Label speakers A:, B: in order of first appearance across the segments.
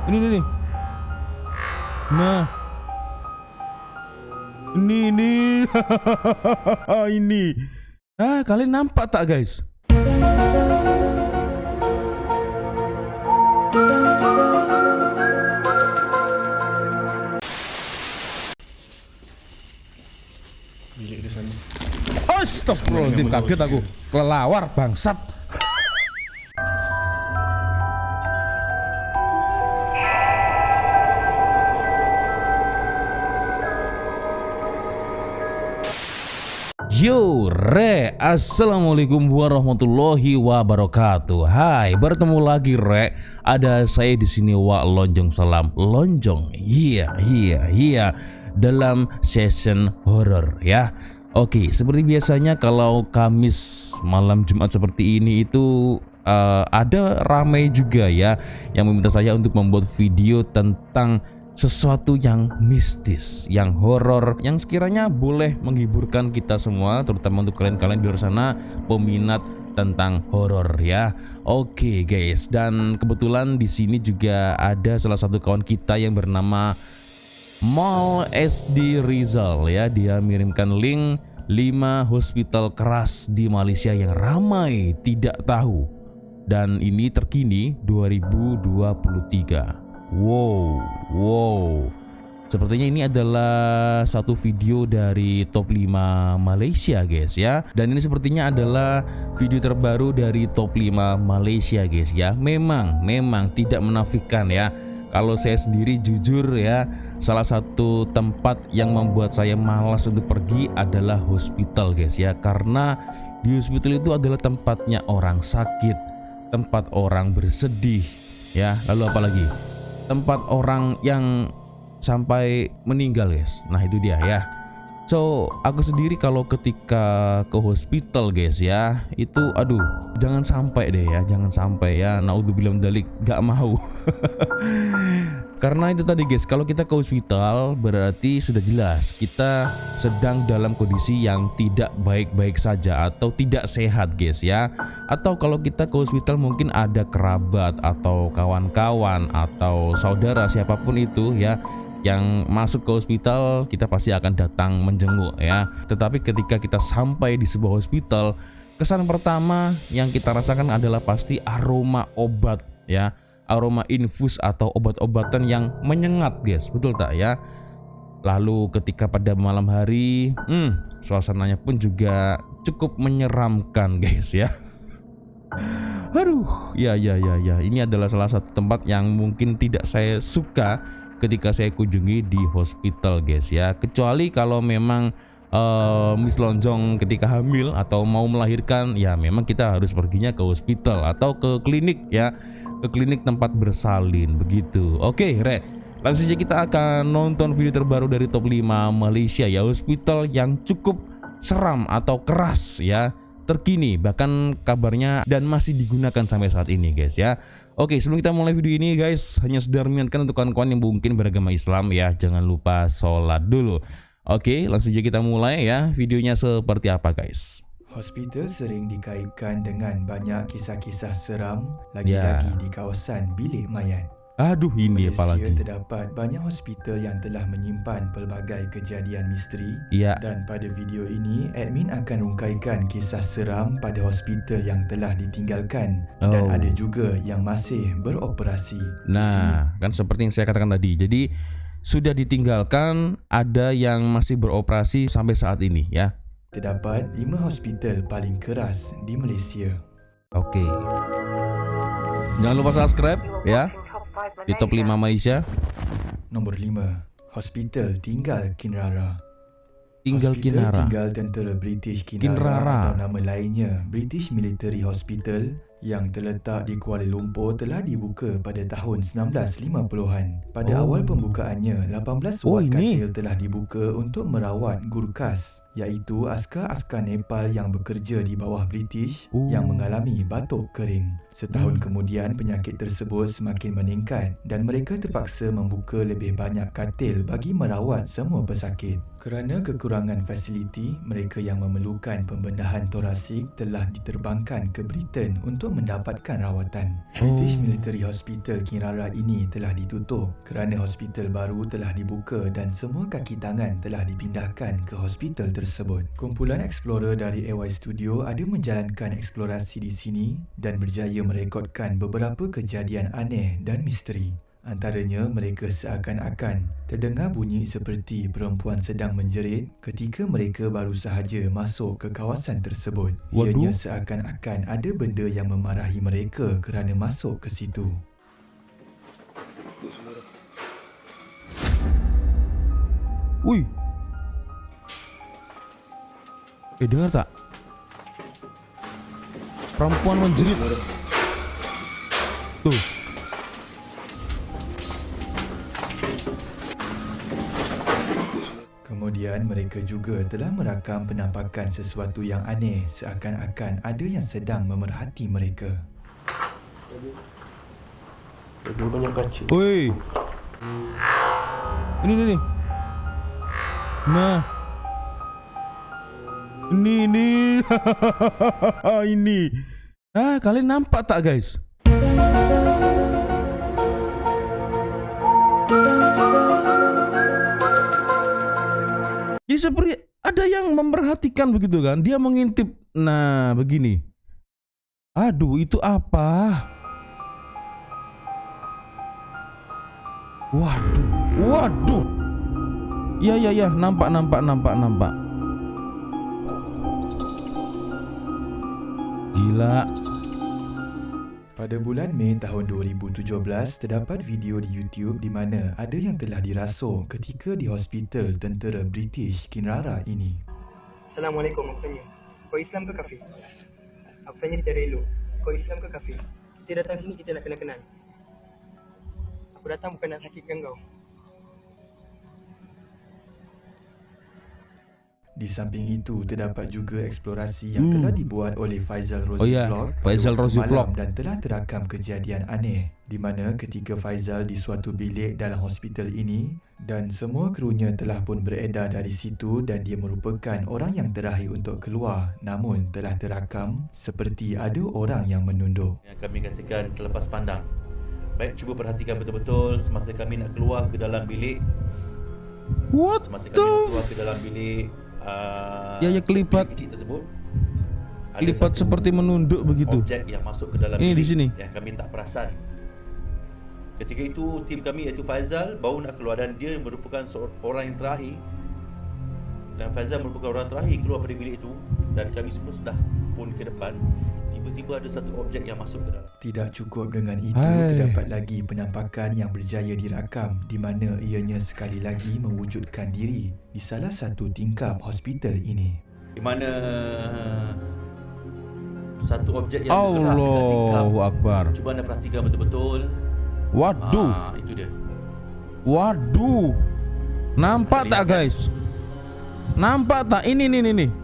A: Ini nih. Nah, ini. Ini. Ah, kalian nampak tak, guys? Astagfirullahaladzim, kaget aku. Kelelawar bangsat. Yo, assalamualaikum warahmatullahi wabarakatuh. Hai, bertemu lagi Ada saya di sini Lonjong Salam Lonjong. Iya. Dalam session horror ya. Oke, seperti biasanya kalau Kamis malam Jumat seperti ini itu ada ramai juga ya yang meminta saya untuk membuat video tentang sesuatu yang mistis, yang horor, yang sekiranya boleh menghiburkan kita semua, terutama untuk kalian-kalian di luar sana peminat tentang horor ya. Oke guys, dan kebetulan di sini juga ada salah satu kawan kita yang bernama Mal SD Rizal ya. Dia mirimkan link 5 hospital keras di Malaysia yang ramai tidak tahu, dan ini terkini 2023. Wow. Sepertinya ini adalah satu video dari top 5 Malaysia guys ya. Dan ini sepertinya adalah video terbaru dari top 5 Malaysia guys ya. Memang tidak menafikan ya. Kalau saya sendiri jujur ya, salah satu tempat yang membuat saya malas untuk pergi adalah hospital guys ya. Karena di hospital itu adalah tempatnya orang sakit, tempat orang bersedih ya. Lalu apa lagi? Tempat orang yang sampai meninggal guys. Nah itu dia ya. So aku sendiri kalau ketika ke hospital guys ya, itu aduh jangan sampai deh ya. Jangan sampai ya. Naudzubillah min dzalik, gak mau. Karena itu tadi guys, kalau kita ke hospital berarti sudah jelas kita sedang dalam kondisi yang tidak baik-baik saja atau tidak sehat guys ya. Atau kalau kita ke hospital mungkin ada kerabat atau kawan-kawan atau saudara siapapun itu ya yang masuk ke hospital, kita pasti akan datang menjenguk ya. Tetapi ketika kita sampai di sebuah hospital, kesan pertama yang kita rasakan adalah pasti aroma obat ya. Aroma infus atau obat-obatan yang menyengat guys, betul tak ya? Lalu ketika pada malam hari, suasananya pun juga cukup menyeramkan guys ya. Aduh, ya. Ini adalah salah satu tempat yang mungkin tidak saya suka ketika saya kunjungi di hospital guys ya. Kecuali kalau memang Miss Lonjong ketika hamil atau mau melahirkan, ya memang kita harus perginya ke hospital atau ke klinik ya. Ke klinik tempat bersalin begitu. Oke, langsung saja kita akan nonton video terbaru dari top 5 Malaysia ya. Hospital yang cukup seram atau keras ya, terkini bahkan kabarnya dan masih digunakan sampai saat ini guys ya. Oke, sebelum kita mulai video ini guys, hanya sedang mengingatkan untuk kawan-kawan yang mungkin beragama Islam ya, jangan lupa sholat dulu. Oke, langsung saja kita mulai ya. Videonya seperti apa guys?
B: Hospital sering dikaitkan dengan banyak kisah-kisah seram, lagi-lagi di kawasan bilik mayat.
A: Aduh, ini apalagi.
B: Terdapat banyak hospital yang telah menyimpan pelbagai kejadian misteri. Dan pada video ini, admin akan rungkaikan kisah seram pada hospital yang telah ditinggalkan dan ada juga yang masih beroperasi.
A: Nah, kan seperti yang saya katakan tadi. Jadi sudah ditinggalkan, ada yang masih beroperasi sampai saat ini ya.
B: Terdapat 5 hospital paling keras di Malaysia.
A: Oke. Jangan lupa subscribe ya di top 5 Malaysia.
B: Nombor 5, Hospital Tinggal Kinrara.
A: Kinrara.
B: Tinggal Tentera British Kinrara atau nama lainnya British Military Hospital yang terletak di Kuala Lumpur telah dibuka pada tahun 1950-an. Pada awal pembukaannya, 18 wad katil telah dibuka untuk merawat gurkas. iaitu askar-askar Nepal yang bekerja di bawah British yang mengalami batuk kering. Setahun kemudian, penyakit tersebut semakin meningkat dan mereka terpaksa membuka lebih banyak katil bagi merawat semua pesakit. Kerana kekurangan fasiliti, mereka yang memerlukan pembedahan torasik telah diterbangkan ke Britain untuk mendapatkan rawatan. British Military Hospital Kinrara ini telah ditutup kerana hospital baru telah dibuka dan semua kaki tangan telah dipindahkan ke hospital tersebut. Kumpulan explorer dari AY Studio ada menjalankan eksplorasi di sini dan berjaya merekodkan beberapa kejadian aneh dan misteri. Antaranya, mereka seakan-akan terdengar bunyi seperti perempuan sedang menjerit ketika mereka baru sahaja masuk ke kawasan tersebut. Ianya seakan-akan ada benda yang memarahi mereka kerana masuk ke situ.
A: Wih. Dengar tak? Perempuan menjerit. Tuh.
B: Kemudian mereka juga telah merakam penampakan sesuatu yang aneh, seakan-akan ada yang sedang memerhati mereka.
C: Dia banyak kaca.
A: Woi. Ini. Nah. Ini. Ini. Kalian nampak tak, guys? Jadi seperti ada yang memperhatikan begitu kan. Dia mengintip. Nah, begini. Aduh, itu apa? Waduh. Ya, nampak. Gila.
B: Pada bulan Mei tahun 2017, terdapat video di YouTube di mana ada yang telah dirasuk ketika di hospital tentera British Kinrara ini.
D: Assalamualaikum, aku tanya. Kau Islam ke kafir? Aku tanya secara elok. Kau Islam ke kafir? Kita datang sini kita nak kenal-kenal. Aku datang bukan nak sakitkan kau.
B: Di samping itu, terdapat juga eksplorasi yang telah dibuat oleh Faizal Rozi Vlog
A: Faizal
B: pada waktu
A: Rozi
B: malam
A: Vlog.
B: dan telah terakam kejadian aneh di mana ketika Faizal di suatu bilik dalam hospital ini dan semua krunya telah pun beredar dari situ dan dia merupakan orang yang terakhir untuk keluar, namun telah terakam seperti ada orang yang menunduk.
E: Yang kami katakan terlepas pandang. Baik, cuba perhatikan betul-betul semasa kami nak keluar ke dalam bilik.
A: What
E: Semasa kami
A: the
E: nak keluar ke dalam bilik
A: Ya, kelipat.
E: bilik kecil tersebut, ada
A: Lipat
E: satu
A: seperti menunduk begitu.
E: objek yang masuk ke dalam
A: Ini
E: bilik
A: di sini.
E: yang kami tak perasan. Ketika itu tim kami iaitu Faizal baru nak keluar dan dia merupakan orang yang terakhir. Dan Faizal merupakan orang terakhir keluar dari bilik itu dan kami semua sudah pun ke depan. Tiba-tiba ada satu objek yang masuk ke dalam.
B: Tidak cukup dengan itu, terdapat lagi penampakan yang berjaya dirakam di mana ianya sekali lagi mewujudkan diri di salah satu tingkap hospital ini.
E: Di mana satu objek yang bergerak dengan tingkap.
A: Allahu Akbar.
E: Cuba anda perhatikan betul-betul.
A: Waduh.
E: Itu dia.
A: Waduh. Nampak tak, guys? Nampak tak? Ini.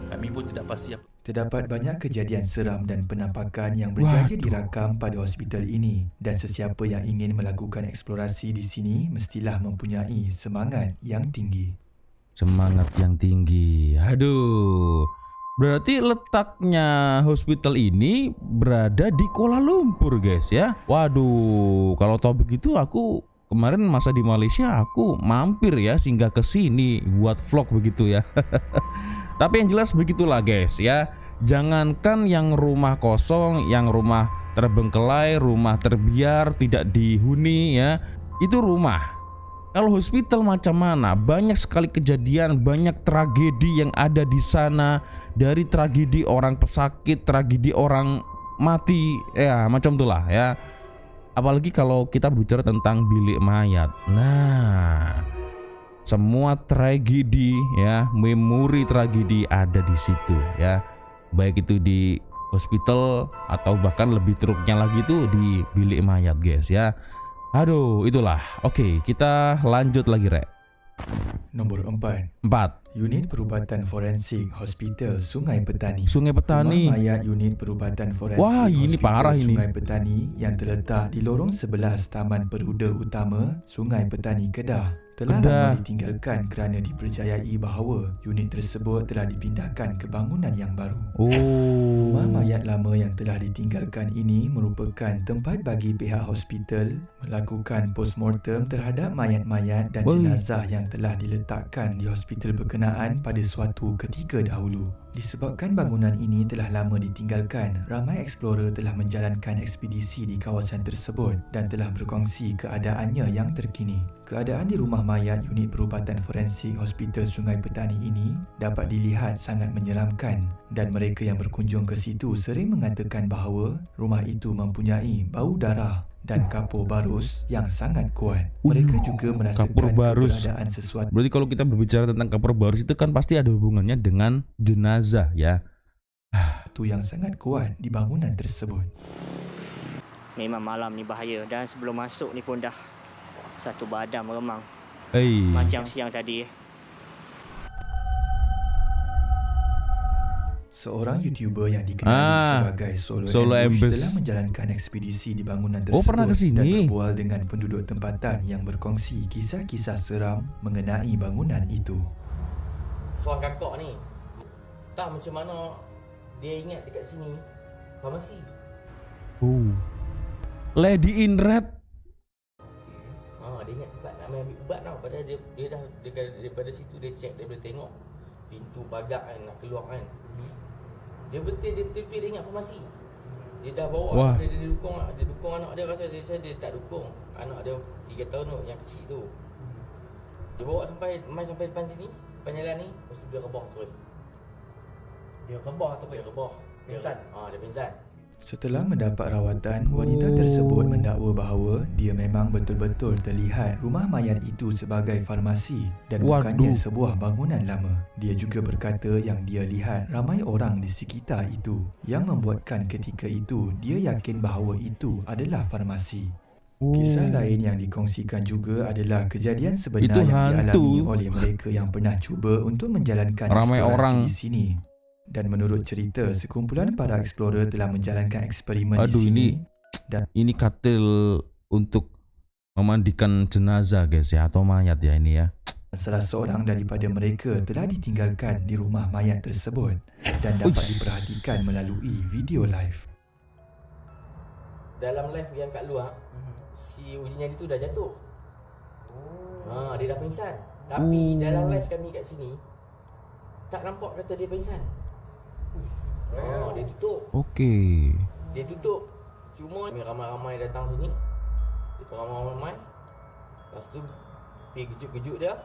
E: Kami pun tidak pasti apa.
B: Terdapat banyak kejadian seram dan penampakan yang berjaya dirakam pada hospital ini dan sesiapa yang ingin melakukan eksplorasi di sini mestilah mempunyai semangat yang tinggi.
A: Semangat yang tinggi. Aduh. Berarti letaknya hospital ini berada di Kuala Lumpur, guys ya. Waduh, kalau tahu begitu aku kemarin masa di Malaysia aku mampir ya singgah ke sini buat vlog begitu ya. Tapi yang jelas begitulah, guys ya. Jangankan yang rumah kosong, yang rumah terbengkelai, rumah terbiar, tidak dihuni ya. Itu rumah. Kalau hospital macam mana? Banyak sekali kejadian, banyak tragedi yang ada di sana. Dari tragedi orang pesakit, tragedi orang mati, ya macam itulah ya. Apalagi kalau kita berbicara tentang bilik mayat. Nah, semua tragedi ya, memori tragedi ada di situ ya. Baik itu di hospital atau bahkan lebih teruknya lagi itu di bilik mayat, guys ya. Aduh, itulah. Oke, kita lanjut lagi, Rek.
B: Nombor 4. Unit Perubatan Forensik Hospital Sungai Petani.
A: Sungai Petani.
B: Rumah mayat Unit Perubatan Forensik
A: Wah, ini
B: Hospital
A: parah ini.
B: Sungai Petani yang terletak di lorong 11 Taman Peruda Utama, Sungai Petani, Kedah telah lama ditinggalkan kerana dipercayai bahawa unit tersebut telah dipindahkan ke bangunan yang baru. Rumah mayat lama yang telah ditinggalkan ini merupakan tempat bagi pihak hospital melakukan postmortem terhadap mayat-mayat dan jenazah yang telah diletakkan di hospital berkenaan pada suatu ketika dahulu. Disebabkan bangunan ini telah lama ditinggalkan, ramai explorer telah menjalankan ekspedisi di kawasan tersebut dan telah berkongsi keadaannya yang terkini. Keadaan di rumah mayat Unit Perubatan Forensik Hospital Sungai Petani ini dapat dilihat sangat menyeramkan dan mereka yang berkunjung ke situ sering mengatakan bahawa rumah itu mempunyai bau darah dan kapur barus yang sangat kuat. Mereka juga merasakan keberadaan sesuatu.
A: Berarti kalau kita berbicara tentang kapur barus itu kan pasti ada hubungannya dengan jenazah ya.
B: Itu yang sangat kuat di bangunan tersebut.
F: Memang malam ni bahaya dan sebelum masuk ni pun dah satu badan meremang.
A: Hey.
F: Macam siang tadi.
B: Seorang YouTuber yang dikenali sebagai Solo Ambush telah menjalankan ekspedisi di bangunan tersebut
A: pernah ke sini
B: dan berbual dengan penduduk tempatan yang berkongsi kisah-kisah seram mengenai bangunan itu.
G: Seorang kakak ni tak macam mana dia ingat dekat sini farmasi.
A: Lady in Red.
G: Dia ingat tempat nak ambil ubat tau. Padahal dia dah daripada situ dia check, dia boleh tengok pintu pagar kan nak keluar kan. Dia betul dia ingat farmasi. Dia dah bawa dia dukung anak dia, rasa dia tak dukung anak dia 3 tahun tu yang kecil tu. Dia bawa sampai depan sini, depan jalan ni, lepas tu dia rebah terus.
H: Dia rebah atau apa?
G: Dia rebah.
H: Pingsan?
G: Dia pingsan.
B: Setelah mendapat rawatan, wanita tersebut mendakwa bahawa dia memang betul-betul terlihat rumah mayat itu sebagai farmasi dan bukannya sebuah bangunan lama. Dia juga berkata yang dia lihat ramai orang di sekitar itu yang membuatkan ketika itu dia yakin bahawa itu adalah farmasi. Kisah lain yang dikongsikan juga adalah kejadian sebenar yang dialami oleh mereka yang pernah cuba untuk menjalankan eksplorasi di sini. Dan menurut cerita, sekumpulan para explorer telah menjalankan eksperimen di sini.
A: Ini katil untuk memandikan jenazah guys ya, atau mayat ya ini ya.
B: Salah seorang daripada mereka telah ditinggalkan di rumah mayat tersebut dan dapat diperhatikan melalui video live.
G: Dalam live yang kat luar, si uji nyali tu dah jatuh. Dia dah pingsan. Tapi dalam live kami kat sini tak nampak kata dia pingsan. Dia tutup.
A: Okey.
G: Dia tutup. Cuma ramai-ramai datang sini. Dia ramai-ramai. Lepas tu pergi kejut-kejut dia.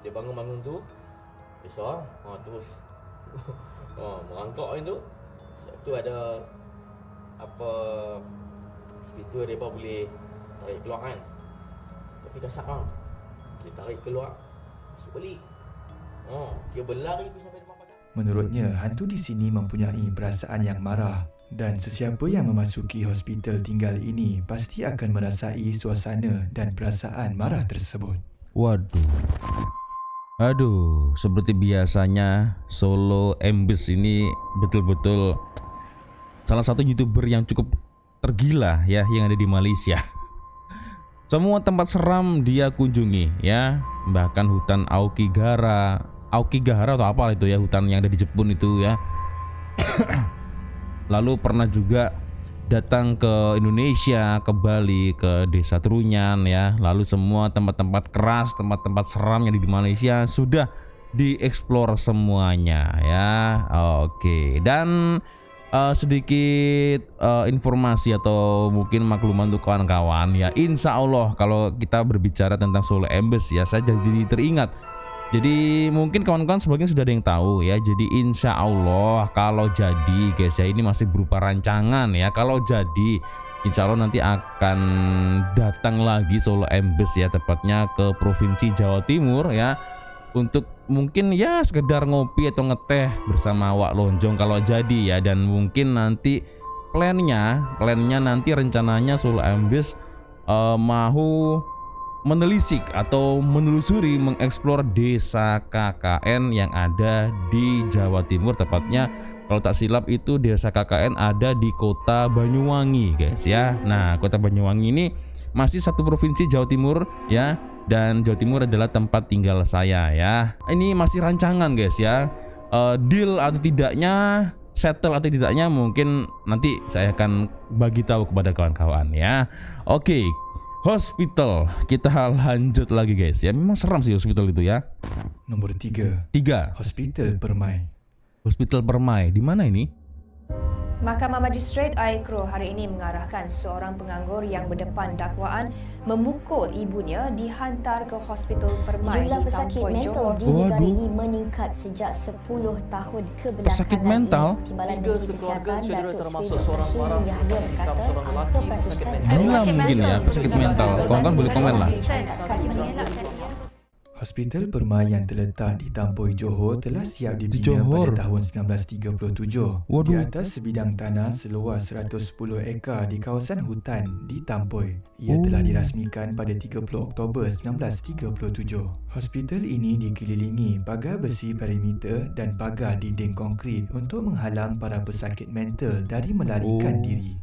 G: Dia bangun-bangun tu. Besar. Terus merangkak tu. Tu ada apa spiritu dia boleh tarik keluar kan. Tapi kasar kan. Dia tarik keluar. Masuk balik. Dia berlari pergi sampai depan pagar.
B: Menurutnya, hantu di sini mempunyai perasaan yang marah dan sesiapa yang memasuki hospital tinggal ini pasti akan merasai suasana dan perasaan marah tersebut.
A: Aduh, seperti biasanya Solo Ambush ini betul-betul salah satu YouTuber yang cukup tergila ya yang ada di Malaysia. Semua tempat seram dia kunjungi ya, bahkan hutan Aokigahara atau apa itu ya, hutan yang ada di Jepun itu ya. Lalu pernah juga datang ke Indonesia, ke Bali, ke Desa Trunyan ya. Lalu semua tempat-tempat keras, tempat-tempat seram yang ada di Malaysia sudah dieksplor semuanya ya. Oke. Dan sedikit informasi atau mungkin makluman untuk kawan-kawan ya. Insya Allah kalau kita berbicara tentang Solo Ambush ya, saya jadi teringat. Jadi mungkin kawan-kawan sebagian sudah ada yang tahu ya. Jadi insya Allah kalau jadi guys ya, ini masih berupa rancangan ya. Kalau jadi insya Allah nanti akan datang lagi Solo Ambush ya, tepatnya ke Provinsi Jawa Timur ya, untuk mungkin ya sekedar ngopi atau ngeteh bersama Wak Lonjong kalau jadi ya. Dan mungkin nanti plannya nanti rencananya Solo Ambush mau menelisik atau menelusuri, mengeksplor desa KKN yang ada di Jawa Timur, tepatnya kalau tak silap itu desa KKN ada di kota Banyuwangi guys ya. Nah, kota Banyuwangi ini masih satu provinsi Jawa Timur ya, dan Jawa Timur adalah tempat tinggal saya ya. Ini masih rancangan guys ya. Deal atau tidaknya, settle atau tidaknya, mungkin nanti saya akan bagi tahu kepada kawan-kawan ya. Oke, hospital, kita lanjut lagi guys ya. Memang seram sih hospital itu ya.
B: Nomor 3. Hospital Permai.
A: Hospital Permai, di mana ini?
I: Mahkamah Magistrate Aikro hari ini mengarahkan seorang penganggur yang berdepan dakwaan memukul ibunya dihantar ke Hospital Permai.
J: Jumlah
I: di
J: pesakit
I: Tampoy,
J: mental
I: Johor.
J: di negara ini meningkat sejak 10 tahun kebelakangan.
A: Pesakit mental?
J: Timbalan Menteri Kesihatan Datuk Seri Dr. Hiri Yahya berkata angka perakusan
A: Gila mungkin ya, pesakit mental. Kawan-kawan boleh komen lah.
B: Hospital Permai yang terletak di Tampoy, Johor telah siap dibina pada tahun 1937 di atas sebidang tanah seluas 110 ekar di kawasan hutan di Tampoy. Ia telah dirasmikan pada 30 Oktober 1937. Hospital ini dikelilingi pagar besi perimeter dan pagar dinding konkrit untuk menghalang para pesakit mental dari melarikan diri.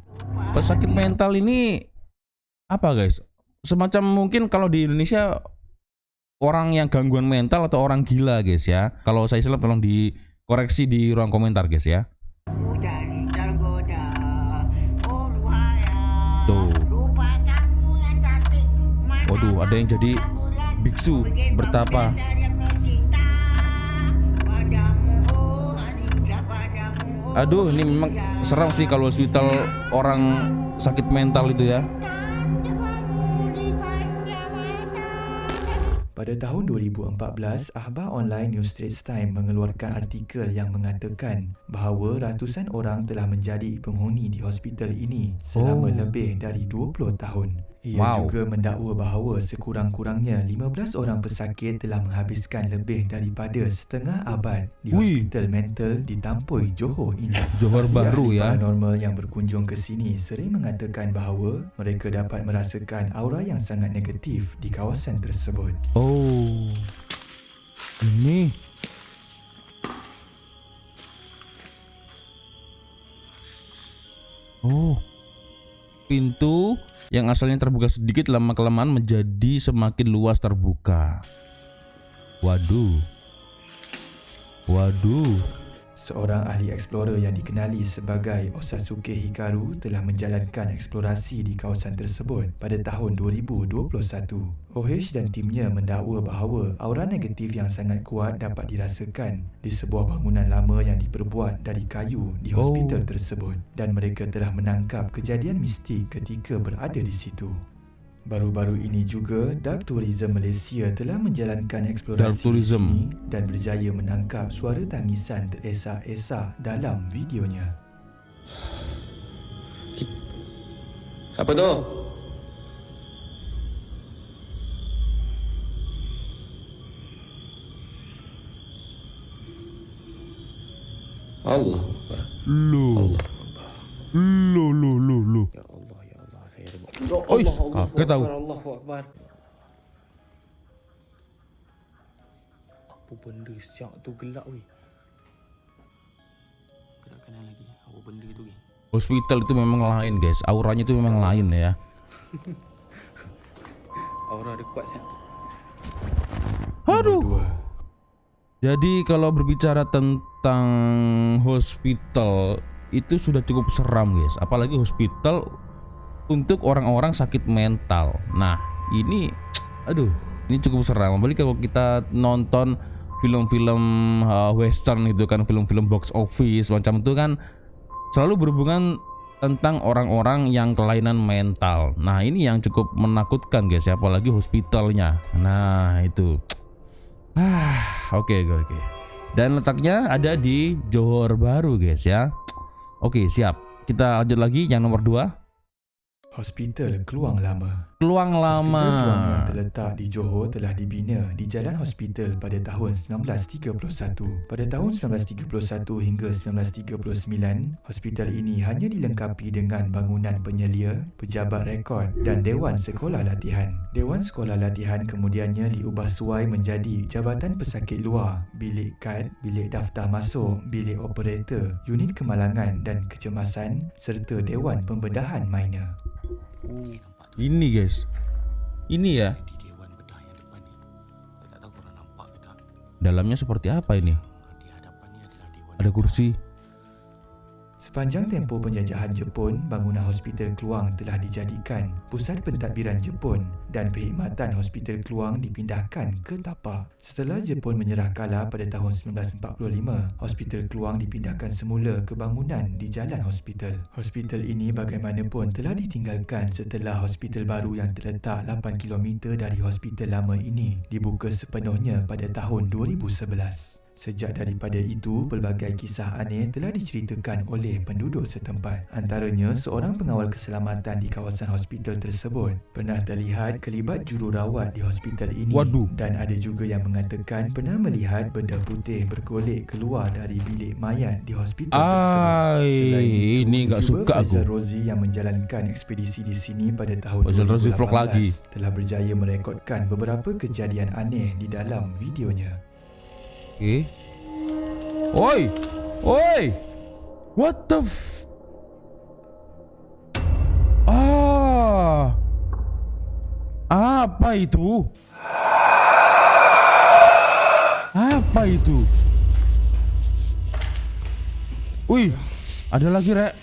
A: Pesakit mental ini apa guys? Semacam mungkin kalau di Indonesia orang yang gangguan mental atau orang gila guys ya. Kalau saya salah tolong dikoreksi di ruang komentar guys ya. Tuh. Waduh, ada yang jadi biksu bertapa. Aduh, ini memang seram sih kalau hospital orang sakit mental itu ya.
B: Pada tahun 2014, akhbar online New Straits Times mengeluarkan artikel yang mengatakan bahawa ratusan orang telah menjadi penghuni di hospital ini selama lebih dari 20 tahun. Ia juga mendakwa bahawa sekurang-kurangnya 15 orang pesakit telah menghabiskan lebih daripada setengah abad di hospital mental di Tampoy, Johor ini.
A: Johor Bahru ya.
B: Paranormal yang berkunjung ke sini sering mengatakan bahawa mereka dapat merasakan aura yang sangat negatif di kawasan tersebut.
A: Oh, ini pintu yang asalnya terbuka sedikit lama-kelamaan menjadi semakin luas terbuka. Waduh.
B: Seorang ahli explorer yang dikenali sebagai Osasuke Hikaru telah menjalankan eksplorasi di kawasan tersebut pada tahun 2021. OH dan timnya mendakwa bahawa aura negatif yang sangat kuat dapat dirasakan di sebuah bangunan lama yang diperbuat dari kayu di hospital tersebut, dan mereka telah menangkap kejadian mistik ketika berada di situ. Baru-baru ini juga Dark Tourism Malaysia telah menjalankan eksplorasi di sini dan berjaya menangkap suara tangisan teresak-esak dalam videonya.
C: Apa tu? Allah Akbar.
A: Lu.
C: Ya Allah, ya Allah, saya ada.
A: Oi, kaget tahu.
C: Allahu Akbar. Apa benda siap tu gelap weh. Kena kenal lagi apa benda tu weh.
A: Hospital itu memang lain guys, auranya itu memang lain ya.
C: Aura dia kuat siap.
A: Aduh. Jadi kalau berbicara tentang hospital itu sudah cukup seram guys, apalagi hospital untuk orang-orang sakit mental. Nah ini ini cukup seram. Apalagi kalau kita nonton film-film western itu kan, film-film box office macam itu kan selalu berhubungan tentang orang-orang yang kelainan mental. Nah ini yang cukup menakutkan guys, apalagi hospitalnya. Nah itu Oke. Dan letaknya ada di Johor Bahru guys ya. Oke siap. Kita lanjut lagi yang nomor 2.
B: Hospital Kluang Lama.
A: Keluang
B: Hospital
A: Lama.
B: Keluang yang terletak di Johor telah dibina di Jalan Hospital pada tahun 1931. Pada tahun 1931 hingga 1939, hospital ini hanya dilengkapi dengan bangunan penyelia, pejabat rekod dan Dewan Sekolah Latihan. Dewan Sekolah Latihan kemudiannya diubah suai menjadi Jabatan Pesakit Luar, Bilik Kad, Bilik Daftar Masuk, Bilik Operator, Unit Kemalangan dan Kecemasan serta Dewan Pembedahan Minor.
A: Ini guys. Ini ya. Dalamnya seperti apa ini? Ada kursi.
B: Sepanjang tempoh penjajahan Jepun, bangunan Hospital Keluang telah dijadikan pusat pentadbiran Jepun dan perkhidmatan Hospital Keluang dipindahkan ke Tapak. Setelah Jepun menyerah kalah pada tahun 1945, Hospital Keluang dipindahkan semula ke bangunan di Jalan Hospital. Hospital ini bagaimanapun telah ditinggalkan setelah hospital baru yang terletak 8 km dari hospital lama ini dibuka sepenuhnya pada tahun 2011. Sejak daripada itu, pelbagai kisah aneh telah diceritakan oleh penduduk setempat. Antaranya, seorang pengawal keselamatan di kawasan hospital tersebut pernah terlihat kelibat jururawat di hospital ini.
A: Waduh.
B: Dan ada juga yang mengatakan pernah melihat benda putih bergolek keluar dari bilik mayat di hospital tersebut. Selain itu,
A: ini enggak suka aku.
B: Faizal Rozi yang menjalankan ekspedisi di sini pada tahun
A: Faizal Rozi
B: 2018
A: vlog lagi.
B: telah berjaya merekodkan beberapa kejadian aneh di dalam videonya.
A: Oke. Oi. Oi. What the Apa itu? Apa itu? Wih, ada lagi, Rek.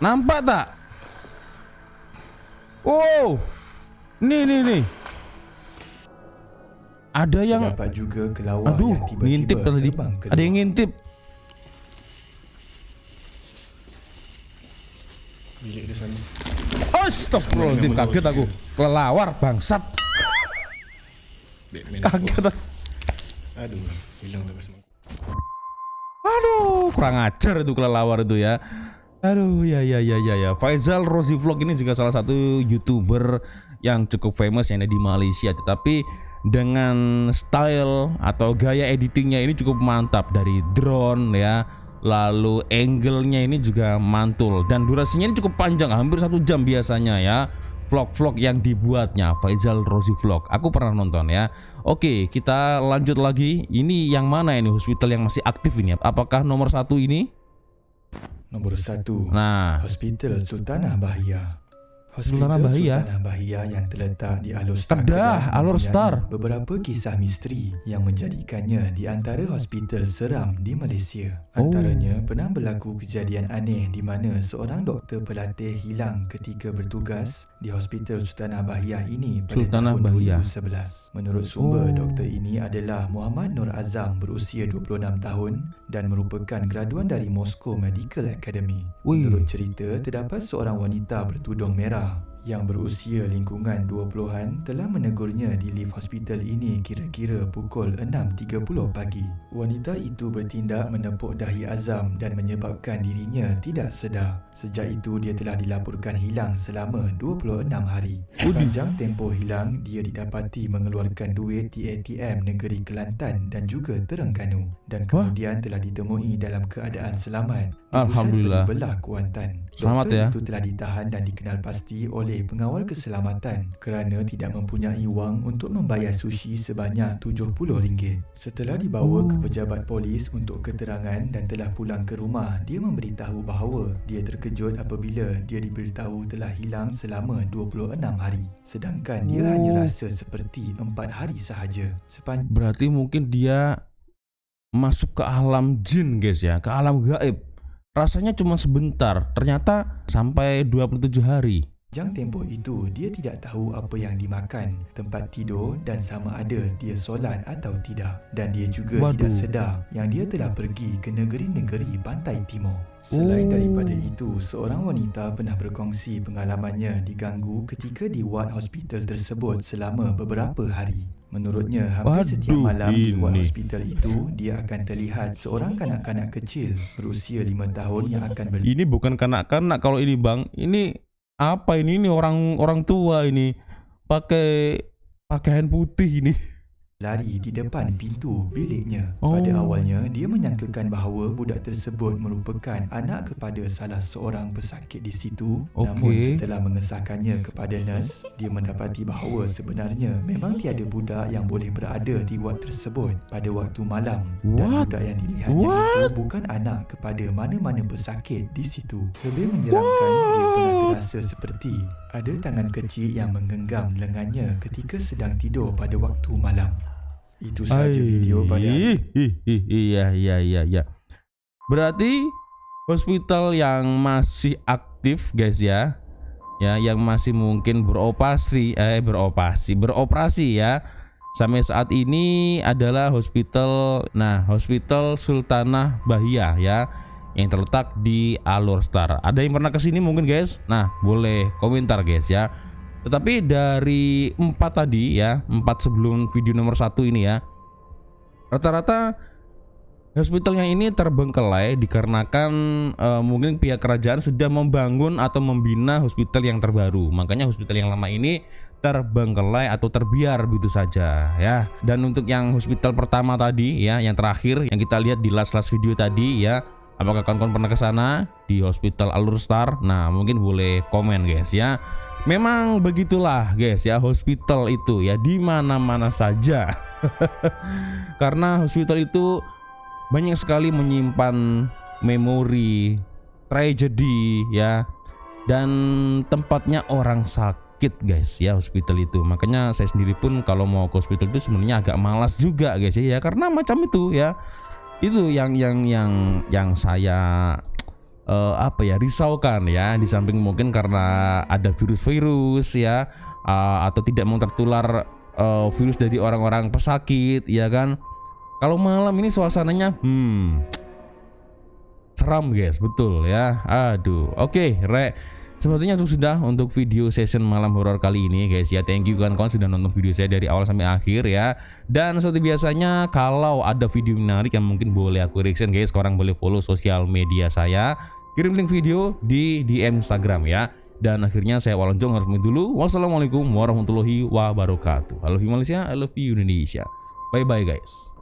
A: Nampak tak? Oh. Nih. Ada yang
B: Terdapat juga kelawar yang tiba-tiba
A: ngintip tadi.
B: terbang keluar.
A: Ada yang ngintip.
H: Bilik dia sana.
A: Astagfirullahaladzim, kaget aku. Kelelawar bangsat. Kaget aku.
H: Aduh, hilang dah semua.
A: Aduh, kurang ajar itu kelelawar itu ya. Aduh, ya. Faizal Rozi Vlog ini juga salah satu YouTuber yang cukup famous yang ada di Malaysia, tetapi dengan style atau gaya editingnya ini cukup mantap, dari drone ya, lalu angle-nya ini juga mantul dan durasinya ini cukup panjang, hampir 1 jam biasanya ya vlog-vlog yang dibuatnya Faizal Rozi Vlog. Aku pernah nonton ya. Oke, kita lanjut lagi. Ini yang mana ini hospital yang masih aktif ini? Apakah nomor 1 ini?
B: Nomor 1.
A: Nah,
B: Hospital Sultanah Bahia.
A: Sultanah Bahia.
B: Sultanah Bahia yang terletak di Alor Star
A: Kedah, Alor Star.
B: Beberapa kisah misteri yang menjadikannya di antara hospital seram di Malaysia. Antaranya pernah berlaku kejadian aneh di mana seorang doktor pelatih hilang ketika bertugas di Hospital Sultanah Bahia ini pada
A: Sultanah
B: tahun
A: Bahia.
B: 2011. Menurut sumber, doktor ini adalah Muhammad Nur Azam, berusia 26 tahun dan merupakan graduan dari Moscow Medical Academy. Menurut cerita, terdapat seorang wanita bertudung merah yang berusia lingkungan 20-an telah menegurnya di lift hospital ini kira-kira pukul 6.30 pagi. Wanita itu bertindak menepuk dahi Azam dan menyebabkan dirinya tidak sedar. Sejak itu dia telah dilaporkan hilang selama 26 hari. Sepanjang tempoh hilang, dia didapati mengeluarkan duit di ATM negeri Kelantan dan juga Terengganu dan kemudian telah ditemui dalam keadaan selamat di
A: Alhamdulillah.
B: pusat penyebelah Kuantan.
A: Selamat
B: Doktor
A: ya.
B: itu telah ditahan dan dikenal pasti oleh pengawal keselamatan kerana tidak mempunyai wang untuk membayar sushi sebanyak RM70. Setelah dibawa ke pejabat polis untuk keterangan dan telah pulang ke rumah, dia memberitahu bahawa dia terkejut apabila dia diberitahu telah hilang selama 26 hari. Sedangkan dia hanya rasa seperti 4 hari sahaja.
A: Berarti mungkin dia masuk ke alam jin guys ya, ke alam gaib. Rasanya cuma sebentar, ternyata sampai 27 hari.
B: Sepanjang tempoh itu, dia tidak tahu apa yang dimakan, tempat tidur dan sama ada dia solat atau tidak. Dan dia juga tidak sedar yang dia telah pergi ke negeri-negeri pantai timur. Selain daripada itu, seorang wanita pernah berkongsi pengalamannya diganggu ketika di ward hospital tersebut selama beberapa hari. Menurutnya, hampir setiap malam di ward hospital itu, dia akan terlihat seorang kanak-kanak kecil berusia 5 tahun yang akan
A: Ini bukan kanak-kanak kalau ini bang, ini Apa ini orang tua ini pakai pakaian putih ini.
B: Lari di depan pintu biliknya. Pada awalnya, dia menyangkakan bahawa budak tersebut merupakan anak kepada salah seorang pesakit di situ. Namun setelah mengesahkannya kepada nurse, dia mendapati bahawa sebenarnya memang tiada budak yang boleh berada di ward tersebut pada waktu malam. Dan budak yang dilihatnya itu bukan anak kepada mana-mana pesakit di situ. Lebih menyeramkan, dia pernah terasa seperti ada tangan kecil yang menggenggam lengannya ketika sedang tidur pada waktu malam. Itu saja video pada
A: Iya. Berarti hospital yang masih aktif guys ya. Ya, yang masih mungkin beroperasi ya. Sampai saat ini adalah hospital Sultanah Bahia ya, yang terletak di Alor Star. Ada yang pernah kesini mungkin guys? Nah, boleh komentar guys ya. Tetapi dari 4 tadi ya, 4 sebelum video nomor 1 ini ya, rata-rata hospitalnya ini terbengkelai dikarenakan mungkin pihak kerajaan sudah membangun atau membina hospital yang terbaru. Makanya hospital yang lama ini terbengkelai atau terbiar begitu saja ya. Dan untuk yang hospital pertama tadi ya, yang terakhir yang kita lihat di last video tadi ya, apakah kawan-kawan pernah ke sana di Hospital Alor Star? Nah, mungkin boleh komen guys ya. Memang begitulah guys ya, hospital itu ya di mana-mana saja. Karena hospital itu banyak sekali menyimpan memori, tragedi ya, dan tempatnya orang sakit guys ya, hospital itu. Makanya saya sendiri pun kalau mau ke hospital itu sebenarnya agak malas juga guys ya, karena macam itu ya. Itu yang saya risaukan ya. Di samping mungkin karena ada virus-virus ya, atau tidak mau tertular virus dari orang-orang pesakit ya kan. Kalau malam ini suasananya seram guys, betul ya. Aduh, oke, sepertinya itu sudah untuk video session malam horor kali ini guys ya. Thank you kawan-kawan sudah nonton video saya dari awal sampai akhir ya. Dan seperti biasanya kalau ada video menarik yang mungkin boleh aku reaction guys, korang boleh follow sosial media saya, kirim link video di DM Instagram ya. Dan akhirnya saya Walanjong harus pamit dulu. Wassalamualaikum warahmatullahi wabarakatuh. I love you Malaysia, I love you Indonesia. Bye bye guys.